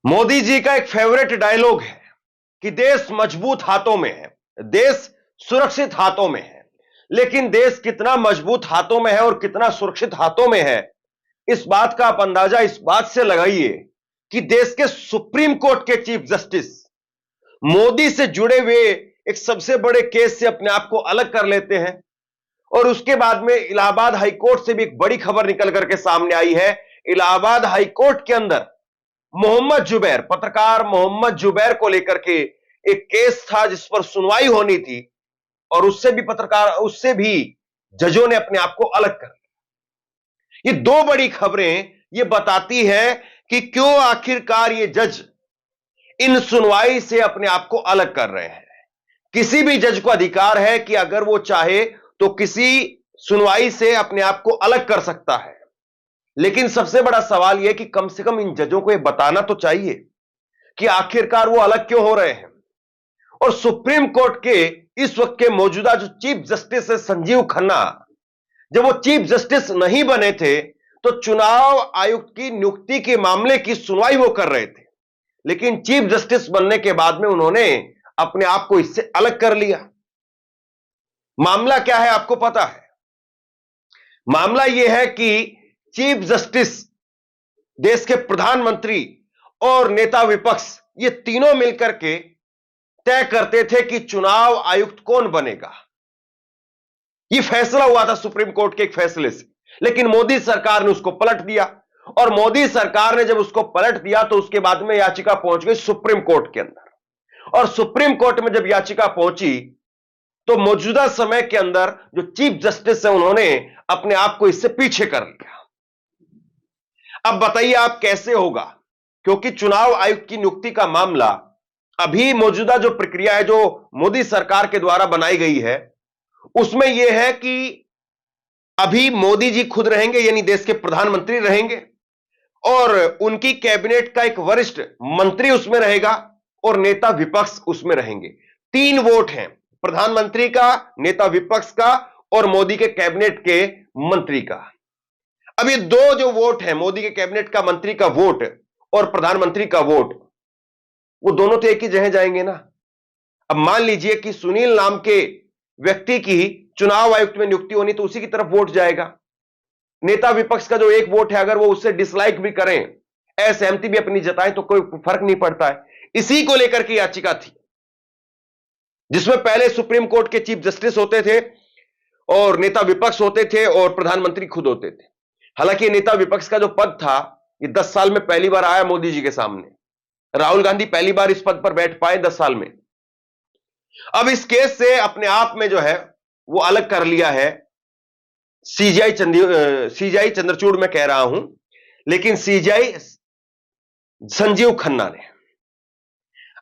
मोदी जी का एक favourite dialogue है कि देश मजबूत हाथों में है, देश सुरक्षित हाथों में है। लेकिन देश कितना मजबूत हाथों में है और कितना सुरक्षित हाथों में है, इस बात का आप अंदाजा इस बात से लगाइए कि देश के सुप्रीम कोर्ट के चीफ जस्टिस मोदी से जुड़े हुए एक सबसे बड़े केस से अपने आप को अलग कर लेते हैं। और उसके बाद में इलाहाबाद हाईकोर्ट से भी एक बड़ी खबर निकल करके सामने आई है। इलाहाबाद हाईकोर्ट के अंदर मोहम्मद जुबैर, पत्रकार मोहम्मद जुबैर को लेकर के एक केस था जिस पर सुनवाई होनी थी, और उससे भी जजों ने अपने आप को अलग कर लिया। ये दो बड़ी खबरें ये बताती है कि क्यों आखिरकार ये जज इन सुनवाई से अपने आप को अलग कर रहे हैं। किसी भी जज को अधिकार है कि अगर वो चाहे तो किसी सुनवाई से अपने आप को अलग कर सकता है, लेकिन सबसे बड़ा सवाल यह कि कम से कम इन जजों को यह बताना तो चाहिए कि आखिरकार वो अलग क्यों हो रहे हैं। और सुप्रीम कोर्ट के इस वक्त के मौजूदा जो चीफ जस्टिस है संजीव खन्ना, जब वो चीफ जस्टिस नहीं बने थे तो चुनाव आयुक्त की नियुक्ति के मामले की सुनवाई वो कर रहे थे, लेकिन चीफ जस्टिस बनने के बाद में उन्होंने अपने आप को इससे अलग कर लिया। मामला क्या है आपको पता है? मामला यह है कि चीफ जस्टिस, देश के प्रधानमंत्री और नेता विपक्ष, ये तीनों मिलकर के तय करते थे कि चुनाव आयुक्त कौन बनेगा। यह फैसला हुआ था सुप्रीम कोर्ट के एक फैसले से, लेकिन मोदी सरकार ने उसको पलट दिया। और मोदी सरकार ने जब उसको पलट दिया तो उसके बाद में याचिका पहुंच गई सुप्रीम कोर्ट के अंदर। और सुप्रीम कोर्ट में जब याचिका पहुंची तो मौजूदा समय के अंदर जो चीफ जस्टिस है उन्होंने अपने आप को इससे पीछे कर लिया। अब बताइए आप कैसे होगा, क्योंकि चुनाव आयुक्त की नियुक्ति का मामला अभी मौजूदा जो प्रक्रिया है जो मोदी सरकार के द्वारा बनाई गई है उसमें यह है कि अभी मोदी जी खुद रहेंगे, यानी देश के प्रधानमंत्री रहेंगे, और उनकी कैबिनेट का एक वरिष्ठ मंत्री उसमें रहेगा और नेता विपक्ष उसमें रहेंगे। 3 वोट हैं, प्रधानमंत्री का, नेता विपक्ष का और मोदी के कैबिनेट के मंत्री का। अब ये 2 जो वोट हैं, मोदी के कैबिनेट का मंत्री का वोट और प्रधानमंत्री का वोट, वो दोनों तो एक ही जगह जाएंगे ना। अब मान लीजिए कि सुनील नाम के व्यक्ति की चुनाव आयुक्त में नियुक्ति होनी तो उसी की तरफ वोट जाएगा। नेता विपक्ष का जो एक वोट है अगर वो उससे डिसलाइक भी करें, असहमति भी अपनी जताएं तो कोई फर्क नहीं पड़ता है। इसी को लेकर के याचिका थी जिसमें पहले सुप्रीम कोर्ट के चीफ जस्टिस होते थे और नेता विपक्ष होते थे और प्रधानमंत्री खुद होते थे। हालांकि नेता विपक्ष का जो पद था ये 10 साल में पहली बार आया मोदी जी के सामने। राहुल गांधी पहली बार इस पद पर बैठ पाए 10 साल में। अब इस केस से अपने आप में जो है वो अलग कर लिया है सीजीआई चंद्रचूड़ में कह रहा हूं, लेकिन सीजीआई संजीव खन्ना ने।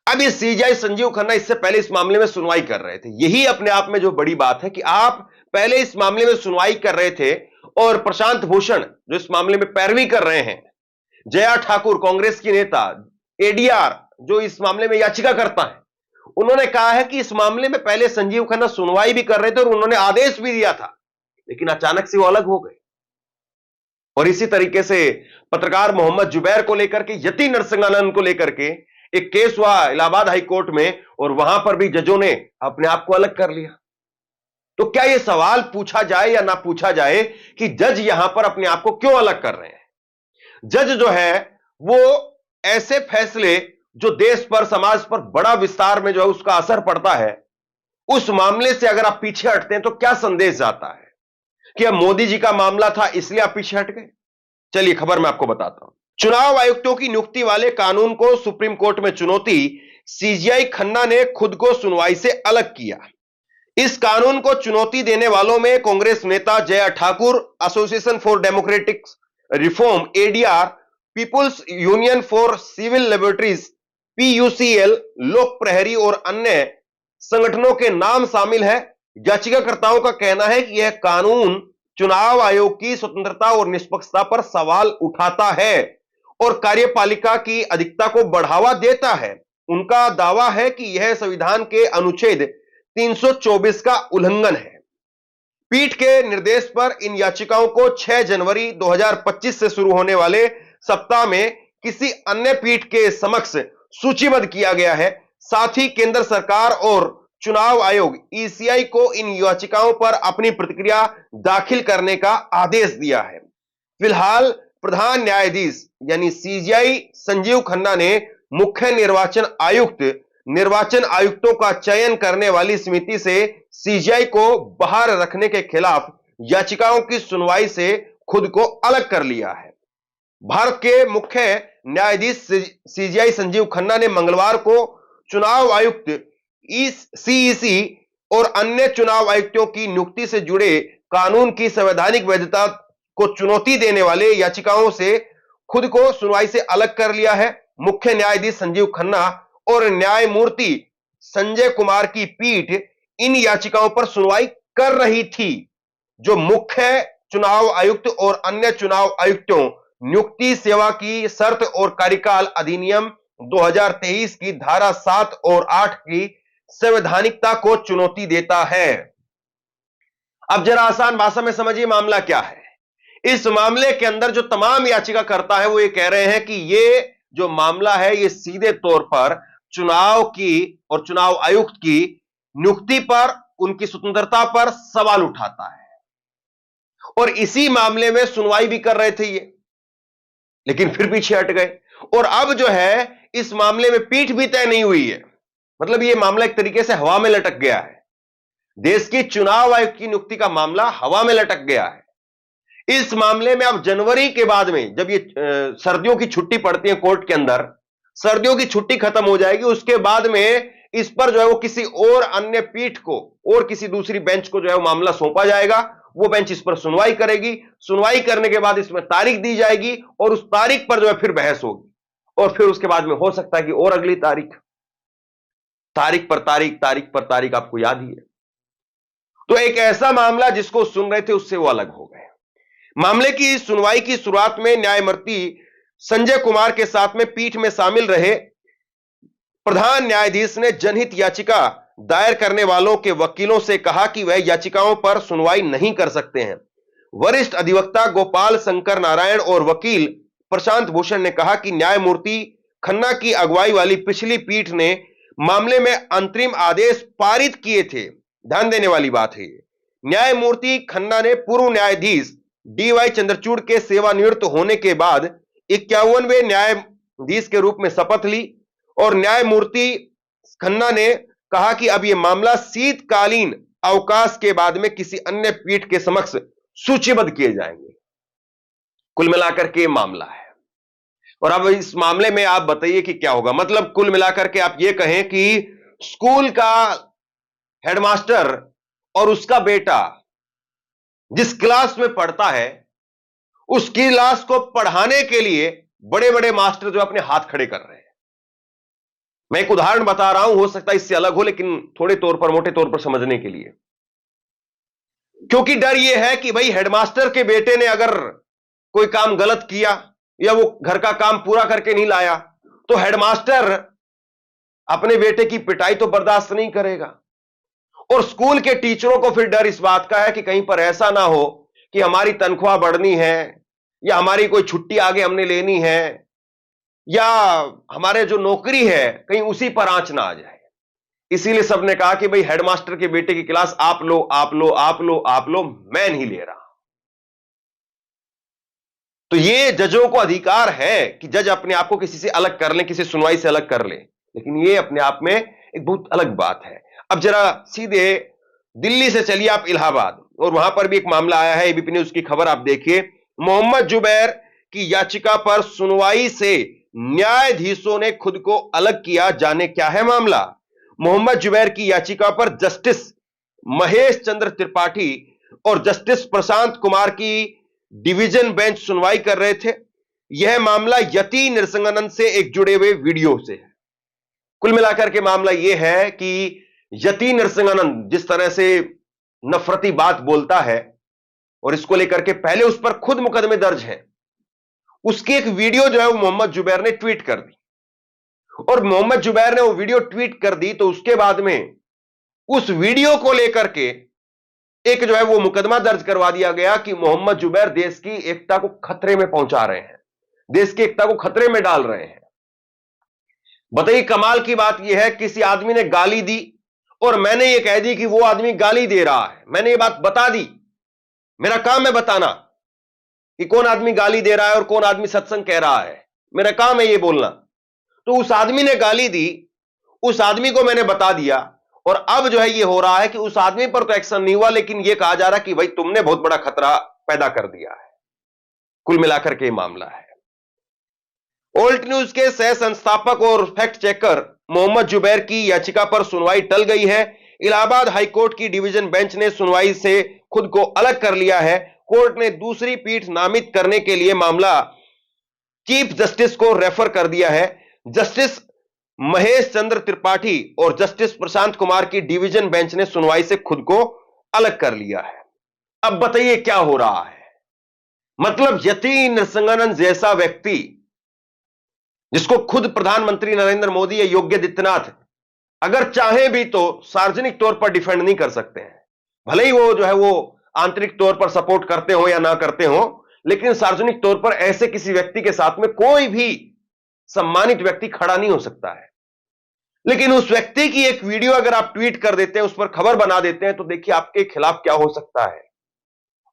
अब ये सीजीआई संजीव खन्ना इससे पहले इस मामले में सुनवाई कर रहे थे। यही अपने आप में जो बड़ी बात है कि आप पहले इस मामले में सुनवाई कर रहे थे और प्रशांत भूषण जो इस मामले में पैरवी कर रहे हैं, जया ठाकुर कांग्रेस की नेता, एडीआर जो इस मामले में याचिका करता है, उन्होंने कहा है कि इस मामले में पहले संजीव खन्ना सुनवाई भी कर रहे थे और उन्होंने आदेश भी दिया था, लेकिन अचानक से वो अलग हो गए। और इसी तरीके से पत्रकार मोहम्मद जुबैर को लेकर के, यति नरसिंहानंद को लेकर के एक केस हुआ इलाहाबाद हाई कोर्ट में और वहां पर भी जजों ने अपने आप को अलग कर लिया। तो क्या यह सवाल पूछा जाए या ना पूछा जाए कि जज यहां पर अपने आप को क्यों अलग कर रहे हैं? जज जो है वो ऐसे फैसले जो देश पर, समाज पर बड़ा विस्तार में जो है उसका असर पड़ता है, उस मामले से अगर आप पीछे हटते हैं तो क्या संदेश जाता है कि अब मोदी जी का मामला था इसलिए आप पीछे हट गए? चलिए खबर मैं आपको बताता हूं। चुनाव आयुक्तों की नियुक्ति वाले कानून को सुप्रीम कोर्ट में चुनौती, सीजीआई खन्ना ने खुद को सुनवाई से अलग किया। इस कानून को चुनौती देने वालों में कांग्रेस नेता Jaya Thakur, association for democratic reform ADR, people's union for civil liberties PUCL, Lok Prahari और अन्य संगठनों के नाम शामिल है। याचिकाकर्ताओं का कहना है कि यह कानून चुनाव आयोग की स्वतंत्रता और निष्पक्षता पर सवाल उठाता है और कार्यपालिका की अधिकता को बढ़ावा देता है। उनका दावा है कि यह संविधान के अनुच्छेद 324 का उल्लंघन है। पीठ के निर्देश पर इन याचिकाओं को 6 जनवरी 2025 से शुरू होने वाले सप्ताह में किसी अन्य पीठ के समक्ष सूचीबद्ध किया गया है। साथ ही केंद्र सरकार और चुनाव आयोग ईसीआई को इन याचिकाओं पर अपनी प्रतिक्रिया दाखिल करने का आदेश दिया है। फिलहाल प्रधान न्यायाधीश यानी सीजेआई संजीव खन्ना ने मुख्य निर्वाचन आयुक्तों का चयन करने वाली समिति से सीजेआई को बाहर रखने के खिलाफ याचिकाओं की सुनवाई से खुद को अलग कर लिया है। भारत के मुख्य न्यायाधीश सीजेआई संजीव खन्ना ने मंगलवार को चुनाव आयुक्त सीईसी और अन्य चुनाव आयुक्तों की नियुक्ति से जुड़े कानून की संवैधानिक वैधता को चुनौती देने वाले याचिकाओं से खुद को सुनवाई से अलग कर लिया है। मुख्य न्यायाधीश संजीव खन्ना और न्यायमूर्ति संजय कुमार की पीठ इन याचिकाओं पर सुनवाई कर रही थी, जो मुख्य चुनाव आयुक्त और अन्य चुनाव आयुक्तों नियुक्ति सेवा की शर्त और कार्यकाल अधिनियम 2023 की धारा 7 और 8 की संवैधानिकता को चुनौती देता है। अब जरा आसान भाषा में समझिए मामला क्या है। इस मामले के अंदर जो तमाम याचिकाकर्ता है वो ये कह रहे हैं कि ये जो मामला है ये सीधे तौर पर चुनाव की और चुनाव आयुक्त की नियुक्ति पर, उनकी स्वतंत्रता पर सवाल उठाता है, और इसी मामले में सुनवाई भी कर रहे थे ये, लेकिन फिर पीछे हट गए। और अब जो है इस मामले में पीठ भी तय नहीं हुई है, मतलब ये मामला एक तरीके से हवा में लटक गया है। देश की चुनाव आयुक्त की नियुक्ति का मामला हवा में लटक गया है। इस मामले में अब जनवरी के बाद में जब ये सर्दियों की छुट्टी पड़ती है कोर्ट के अंदर, सर्दियों की छुट्टी खत्म हो जाएगी, उसके बाद में इस पर जो है वो किसी और अन्य पीठ को और किसी दूसरी बेंच को जो है वो मामला सौंपा जाएगा। वो बेंच इस पर सुनवाई करेगी, सुनवाई करने के बाद इसमें तारीख दी जाएगी और उस तारीख पर जो है फिर बहस होगी, और फिर उसके बाद में हो सकता है कि और अगली तारीख पर तारीख आपको याद ही है। तो एक ऐसा मामला जिसको सुन रहे थे उससे वो अलग हो गए। मामले की सुनवाई की शुरुआत में न्यायमूर्ति संजय कुमार के साथ में पीठ में शामिल रहे प्रधान न्यायाधीश ने जनहित याचिका दायर करने वालों के वकीलों से कहा कि वह याचिकाओं पर सुनवाई नहीं कर सकते हैं। वरिष्ठ अधिवक्ता गोपाल शंकर नारायण और वकील प्रशांत भूषण ने कहा कि न्यायमूर्ति खन्ना की अगुवाई वाली पिछली पीठ ने मामले में अंतरिम आदेश पारित किए थे। ध्यान देने वाली बात है, न्यायमूर्ति खन्ना ने पूर्व न्यायाधीश डीवाई चंद्रचूड़ के सेवानिवृत्त होने के बाद 51वें न्यायाधीश के रूप में शपथ ली, और न्यायमूर्ति खन्ना ने कहा कि अब यह मामला शीतकालीन अवकाश के बाद में किसी अन्य पीठ के समक्ष सूचीबद्ध किए जाएंगे। कुल मिलाकर के मामला है, और अब इस मामले में आप बताइए कि क्या होगा। मतलब कुल मिलाकर के आप ये कहें कि स्कूल का हेडमास्टर और उसका बेटा जिस क्लास में पढ़ता है उस क्लास को पढ़ाने के लिए बड़े बड़े मास्टर जो अपने हाथ खड़े कर रहे हैं। मैं एक उदाहरण बता रहा हूं, हो सकता है इससे अलग हो, लेकिन थोड़े तौर पर, मोटे तौर पर समझने के लिए, क्योंकि डर यह है कि भाई हेडमास्टर के बेटे ने अगर कोई काम गलत किया या वो घर का काम पूरा करके नहीं लाया तो हेडमास्टर अपने बेटे की पिटाई तो बर्दाश्त नहीं करेगा। और स्कूल के टीचरों को फिर डर इस बात का है कि कहीं पर ऐसा ना हो कि हमारी तनख्वाह बढ़नी है या हमारी कोई छुट्टी आगे हमने लेनी है या हमारे जो नौकरी है कहीं उसी पर आंच ना आ जाए। इसीलिए सबने कहा कि भाई हेडमास्टर के बेटे की क्लास आप लो, आप लो, आप लो, आप लो, मैं नहीं ले रहा। तो ये जजों को अधिकार है कि जज अपने आप को किसी से अलग कर ले, किसी सुनवाई से अलग कर ले, लेकिन ये अपने आप में एक बहुत अलग बात है। अब जरा सीधे दिल्ली से चलिए आप इलाहाबाद, और वहां पर भी एक मामला आया है, एबीपी न्यूज की खबर आप देखिए। मोहम्मद जुबैर की याचिका पर सुनवाई से न्यायाधीशों ने खुद को अलग किया। जाने क्या है मामला। मोहम्मद जुबैर की याचिका पर जस्टिस महेश चंद्र त्रिपाठी और जस्टिस प्रशांत कुमार की डिवीजन बेंच सुनवाई कर रहे थे। यह मामला यति नरसिंहानंद से एक जुड़े हुए वीडियो से है। कुल मिलाकर के मामला यह है कि यति नरसिंहानंद जिस तरह से नफरती बात बोलता है और इसको लेकर के पहले उस पर खुद मुकदमे दर्ज हैं, उसकी एक वीडियो जो है वो मोहम्मद जुबैर ने ट्वीट कर दी, और मोहम्मद जुबैर ने वो वीडियो ट्वीट कर दी तो उसके बाद में उस वीडियो को लेकर के एक जो है वो मुकदमा दर्ज करवा दिया गया कि मोहम्मद जुबैर देश की एकता को खतरे में पहुंचा रहे हैं। देश की एकता को खतरे में डाल रहे हैं। बताइए, कमाल की बात यह है, किसी आदमी ने गाली दी और मैंने यह कह दी कि वो आदमी गाली दे रहा है। मैंने ये बात बता दी, मेरा काम है बताना कि कौन आदमी गाली दे रहा है और कौन आदमी सत्संग कह रहा है। मेरा काम है ये बोलना। तो उस आदमी ने गाली दी, उस आदमी को मैंने बता दिया, और अब जो है ये हो रहा है कि उस आदमी पर तो एक्शन नहीं हुआ, लेकिन ये कहा जा रहा है कि भाई तुमने बहुत बड़ा खतरा पैदा कर दिया है। कुल मिलाकर के मामला है। ओल्ट न्यूज के सह संस्थापक और फैक्ट चेकर मोहम्मद जुबैर की याचिका पर सुनवाई टल गई है। इलाहाबाद हाईकोर्ट की डिवीजन बेंच ने सुनवाई से खुद को अलग कर लिया है। कोर्ट ने दूसरी पीठ नामित करने के लिए मामला चीफ जस्टिस को रेफर कर दिया है। जस्टिस महेश चंद्र त्रिपाठी और जस्टिस प्रशांत कुमार की डिवीजन बेंच ने सुनवाई से खुद को अलग कर लिया है। अब बताइए क्या हो रहा है। मतलब यति नरसिंहानंद जैसा व्यक्ति, जिसको खुद प्रधानमंत्री नरेंद्र मोदी या योगी आदित्यनाथ अगर चाहे भी तो सार्वजनिक तौर पर डिफेंड नहीं कर सकते हैं। भले ही वो जो है वो आंतरिक तौर पर सपोर्ट करते हो या ना करते हो, लेकिन सार्वजनिक तौर पर ऐसे किसी व्यक्ति के साथ में कोई भी सम्मानित व्यक्ति खड़ा नहीं हो सकता है। लेकिन उस व्यक्ति की एक वीडियो अगर आप ट्वीट कर देते हैं, उस पर खबर बना देते हैं, तो देखिए आपके खिलाफ क्या हो सकता है।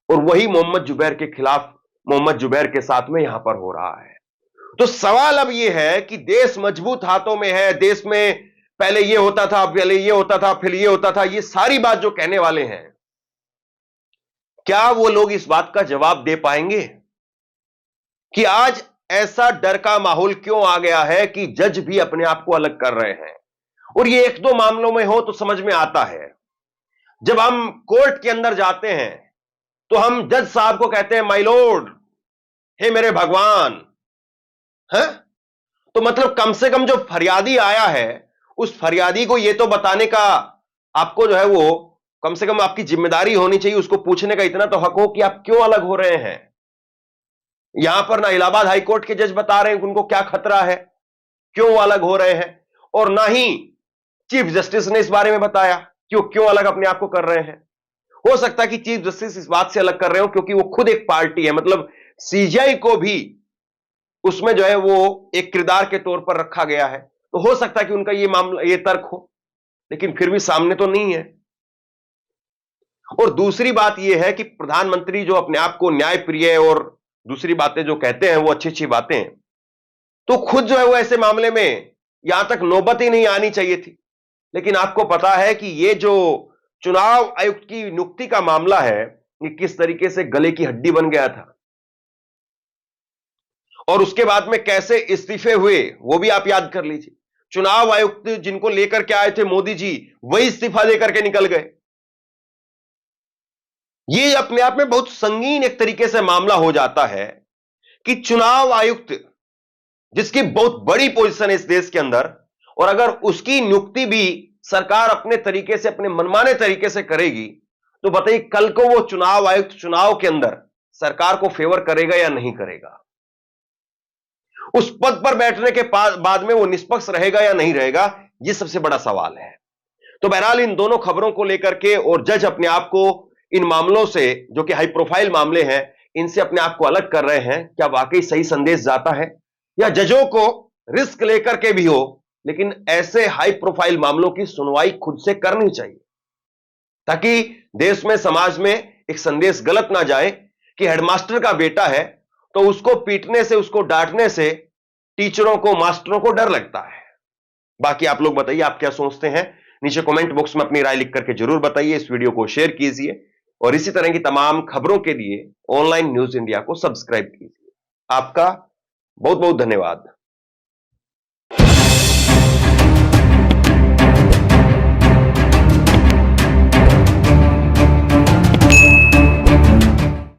और वही मोहम्मद जुबैर के खिलाफ, मोहम्मद जुबैर के साथ में यहां पर हो रहा है। तो सवाल अब यह है कि देश मजबूत हाथों में है। देश में पहले यह होता था, पहले यह होता था, फिर यह होता था, ये सारी बात जो कहने वाले हैं, क्या वो लोग इस बात का जवाब दे पाएंगे कि आज ऐसा डर का माहौल क्यों आ गया है कि जज भी अपने आप को अलग कर रहे हैं। और ये एक दो मामलों में हो तो समझ में आता है। जब हम कोर्ट के अंदर जाते हैं तो हम जज साहब को कहते हैं माय लॉर्ड, हे मेरे भगवान, है? तो मतलब कम से कम जो फरियादी आया है, उस फरियादी को यह तो बताने का आपको जो है वो कम से कम आपकी जिम्मेदारी होनी चाहिए, उसको पूछने का इतना तो हक हो कि आप क्यों अलग हो रहे हैं। यहां पर ना इलाहाबाद हाईकोर्ट के जज बता रहे हैं कि उनको क्या खतरा है, क्यों वो अलग हो रहे हैं, और ना ही चीफ जस्टिस ने इस बारे में बताया कि वो क्यों अलग अपने आप को कर रहे हैं। हो सकता है कि चीफ जस्टिस इस बात से अलग कर रहे हो क्योंकि वो खुद एक पार्टी है। मतलब सीजीआई को भी उसमें जो है वो एक किरदार के तौर पर रखा गया है, तो हो सकता है कि उनका ये मामला, ये तर्क हो, लेकिन फिर भी सामने तो नहीं है। और दूसरी बात यह है कि प्रधानमंत्री जो अपने आप को न्याय प्रिय और दूसरी बातें जो कहते हैं वो अच्छी अच्छी बातें, तो खुद जो है वो ऐसे मामले में यहां तक नौबत ही नहीं आनी चाहिए थी। लेकिन आपको पता है कि ये जो चुनाव आयुक्त की नियुक्ति का मामला है, ये किस तरीके से गले की हड्डी बन गया था, और उसके बाद में कैसे इस्तीफे हुए वो भी आप याद कर लीजिए। चुनाव आयुक्त जिनको लेकर के आए थे मोदी जी, वही इस्तीफा देकर के निकल गए। ये अपने आप में बहुत संगीन एक तरीके से मामला हो जाता है कि चुनाव आयुक्त जिसकी बहुत बड़ी पोजीशन है इस देश के अंदर, और अगर उसकी नियुक्ति भी सरकार अपने तरीके से, अपने मनमाने तरीके से करेगी, तो बताइए कल को वो चुनाव आयुक्त चुनाव के अंदर सरकार को फेवर करेगा या नहीं करेगा। उस पद पर बैठने के बाद में वो निष्पक्ष रहेगा या नहीं रहेगा, ये सबसे बड़ा सवाल है। तो बहरहाल इन दोनों खबरों को लेकर के, और जज अपने आप को इन मामलों से जो कि हाई प्रोफाइल मामले हैं, इनसे अपने आप को अलग कर रहे हैं, क्या वाकई सही संदेश जाता है, या जजों को रिस्क लेकर के भी हो, लेकिन ऐसे हाई प्रोफाइल मामलों की सुनवाई खुद से करनी चाहिए, ताकि देश में, समाज में एक संदेश गलत ना जाए कि हेडमास्टर का बेटा है तो उसको पीटने से, उसको डांटने से टीचरों को, मास्टरों को डर लगता है। बाकी आप लोग बताइए, आप क्या सोचते हैं, नीचे कमेंट बॉक्स में अपनी राय लिख करके जरूर बताइए। इस वीडियो को शेयर कीजिए और इसी तरह की तमाम खबरों के लिए ऑनलाइन न्यूज इंडिया को सब्सक्राइब कीजिए। आपका बहुत बहुत धन्यवाद।